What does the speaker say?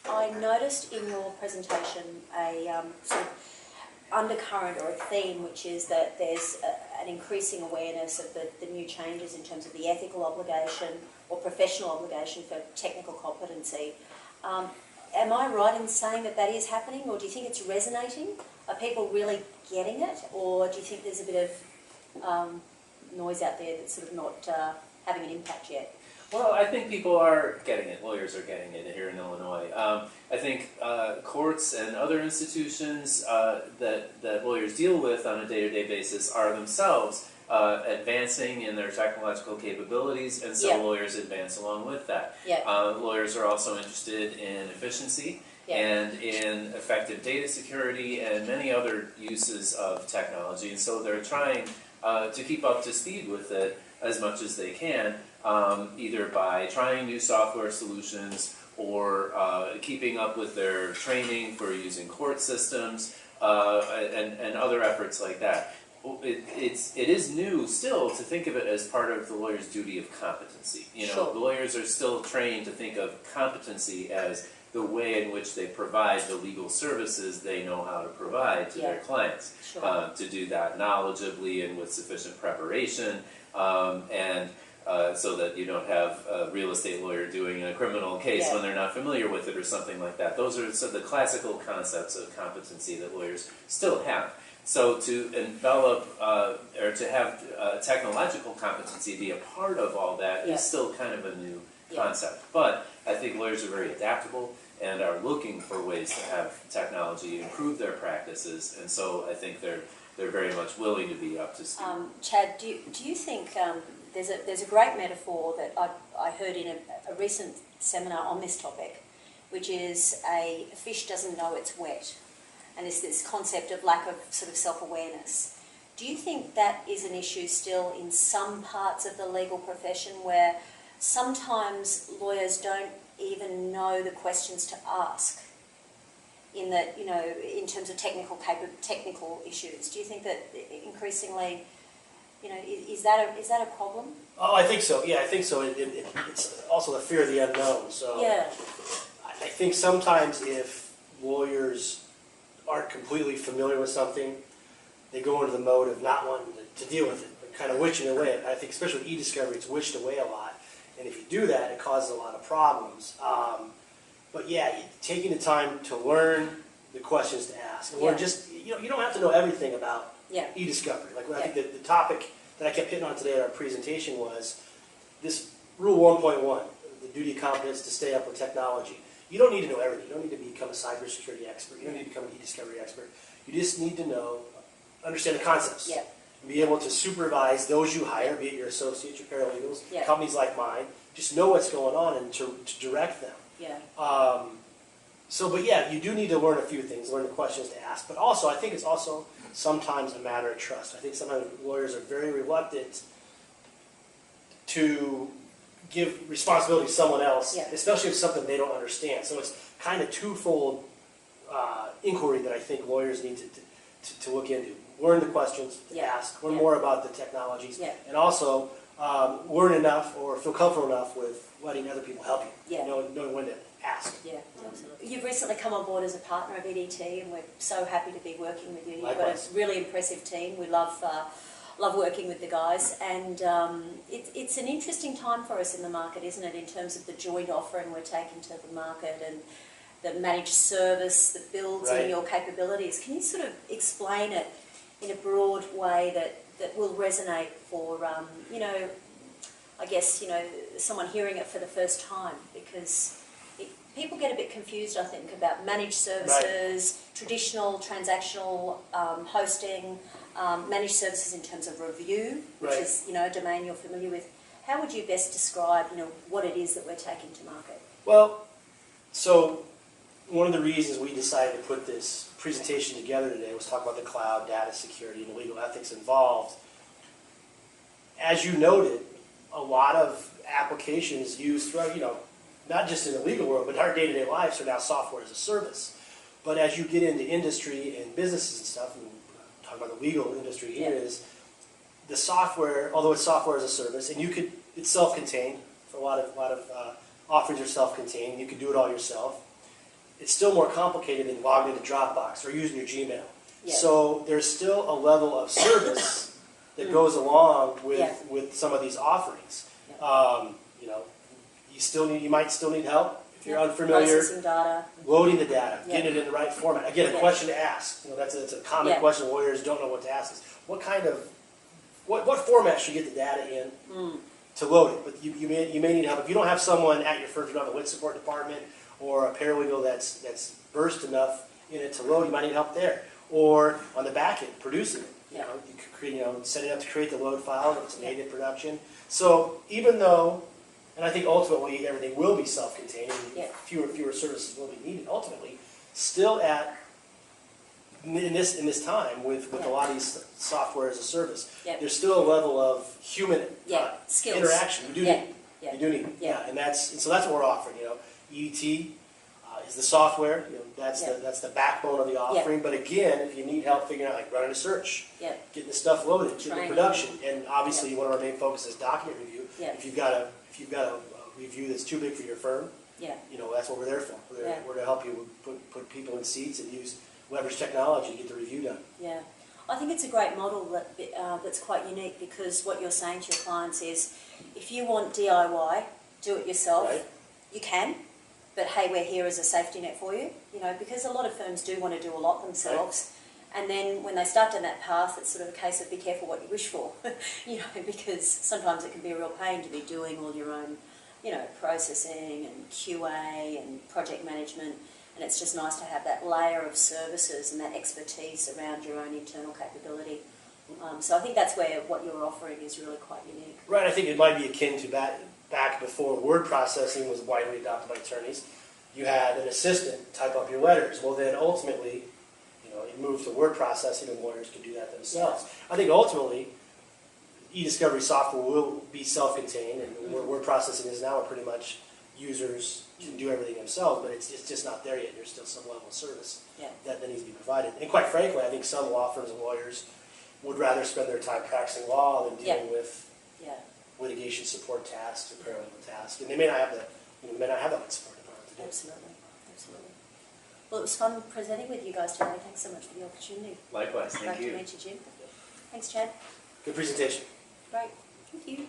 I noticed in your presentation a sort of undercurrent or a theme, which is that there's an increasing awareness of the new changes in terms of the ethical obligation or professional obligation for technical competency. Am I right in saying that that is happening, or do you think it's resonating? Are people really getting it, or do you think there's a bit of noise out there that's sort of not having an impact yet? Well, I think people are getting it. Lawyers are getting it here in Illinois. I think courts and other institutions that lawyers deal with on a day-to-day basis are themselves advancing in their technological capabilities, and so lawyers advance along with that. Lawyers are also interested in efficiency and in effective data security and many other uses of technology, and so they're trying to keep up to speed with it as much as they can, either by trying new software solutions or keeping up with their training for using court systems and other efforts like that. It is new still to think of it as part of the lawyer's duty of competency. You know, the lawyers are still trained to think of competency as the way in which they provide the legal services they know how to provide to their clients. To do that knowledgeably and with sufficient preparation, and so that you don't have a real estate lawyer doing a criminal case when they're not familiar with it or something like that. Those are some of the classical concepts of competency that lawyers still have. So to envelop or to have technological competency be a part of all that is still kind of a new concept. But I think lawyers are very adaptable and are looking for ways to have technology improve their practices, and so I think they're very much willing to be up to speed. Chad, do you think there's a great metaphor that I heard in a recent seminar on this topic, which is a fish doesn't know it's wet, and it's this concept of lack of sort of self-awareness. Do you think that is an issue still in some parts of the legal profession, where sometimes lawyers don't even know the questions to ask in that, you know, in terms of technical issues? Do you think that increasingly, you know, is that a problem? Oh, I think so. Yeah, I think so. It's also the fear of the unknown. So I think sometimes if lawyers aren't completely familiar with something, they go into the mode of not wanting to deal with it, kind of witching away. I think especially with e-discovery, it's witched away a lot. And if you do that, it causes a lot of problems. But yeah, taking the time to learn the questions to ask. Or just, you don't have to know everything about e-discovery. Like I think the topic that I kept hitting on today at our presentation was this Rule 1.1, the duty of competence to stay up with technology. You don't need to know everything. You don't need to become a cybersecurity expert. You don't need to become an e-discovery expert. You just need to understand the concepts. Be able to supervise those you hire, be it your associates, your paralegals, companies like mine. Just know what's going on and to direct them. But yeah, you do need to learn a few things, learn the questions to ask. But also, I think it's also sometimes a matter of trust. I think sometimes lawyers are very reluctant to give responsibility to someone else, especially if it's something they don't understand. So it's kind of twofold inquiry that I think lawyers need to look into. Learn the questions to ask, learn more about the technologies, and also learn enough or feel comfortable enough with letting other people help you, knowing when to ask. Absolutely. You've recently come on board as a partner of EDT, and we're so happy to be working with you. You've Likewise. got a really impressive team. We love working with the guys, and it's an interesting time for us in the market, isn't it, in terms of the joint offering we're taking to the market and the managed service that builds in your capabilities. Can you sort of explain it in a broad way that will resonate for, I guess, someone hearing it for the first time? Because people get a bit confused, I think, about managed services, traditional transactional hosting, managed services in terms of review, which is, a domain you're familiar with. How would you best describe, what it is that we're taking to market? Well, so one of the reasons we decided to put this presentation together today was talk about the cloud, data security, and the legal ethics involved. As you noted, a lot of applications used throughout, not just in the legal world, but our day-to-day lives are now software as a service. But as you get into industry and businesses and stuff, and talking about the legal industry here, is the software, although it's software as a service, and it's self-contained. For a lot of offerings are self-contained. You can do it all yourself. it's still more complicated than logging into Dropbox or using your Gmail. Yeah. So there's still a level of service that goes along with Yeah. with some of these offerings. Yeah. You know, you might still need help if you're Yeah. unfamiliar. Processing data. Loading the data, Yeah. getting it in the right format. Again, a Yeah. question to ask. You know, that's a common Yeah. question lawyers don't know what to ask. Is what format should you get the data in to load it? But you may need help if you don't have someone at your firm. If you don't have a lit support department or a paralegal that's versed enough in it to load, you might need help there. Or on the back end, producing it. You know, you could create, setting up to create the load file if it's native production. So even though, and I think ultimately everything will be self-contained, and fewer services will be needed. Ultimately, still in this time with a lot of these software as a service, there's still a level of human skills interaction. You do need. You do need. Yeah. And so that's what we're offering. EET is the software. That's the backbone of the offering. But again, if you need help figuring out like running a search, getting the stuff loaded, getting the production, and obviously one of our main focuses is document review. If you've got a review that's too big for your firm, that's what we're there for. We're to help you put people in seats and leverage technology to get the review done. Yeah, I think it's a great model that's quite unique, because what you're saying to your clients is, if you want DIY, do it yourself, you can, but hey, we're here as a safety net for you, because a lot of firms do want to do a lot themselves, and then when they start down that path, it's sort of a case of be careful what you wish for, because sometimes it can be a real pain to be doing all your own, processing and QA and project management. And it's just nice to have that layer of services and that expertise around your own internal capability. So I think that's where what you're offering is really quite unique. Right, I think it might be akin to back before word processing was widely adopted by attorneys. You had an assistant type up your letters. Well, then ultimately, it moved to word processing, and lawyers could do that themselves. I think ultimately, e-discovery software will be self-contained, and word processing is now pretty much users can do everything themselves, but it's just not there yet. There's still some level of service that needs to be provided. And quite frankly, I think some law firms and lawyers would rather spend their time practicing law than dealing with litigation support tasks or paralegal tasks. And they may not have that support department to do. Absolutely. Well, it was fun presenting with you guys today. Thanks so much for the opportunity. Likewise, thank you. Great to meet you, Jim. Thanks, Chad. Good presentation. Great. Thank you.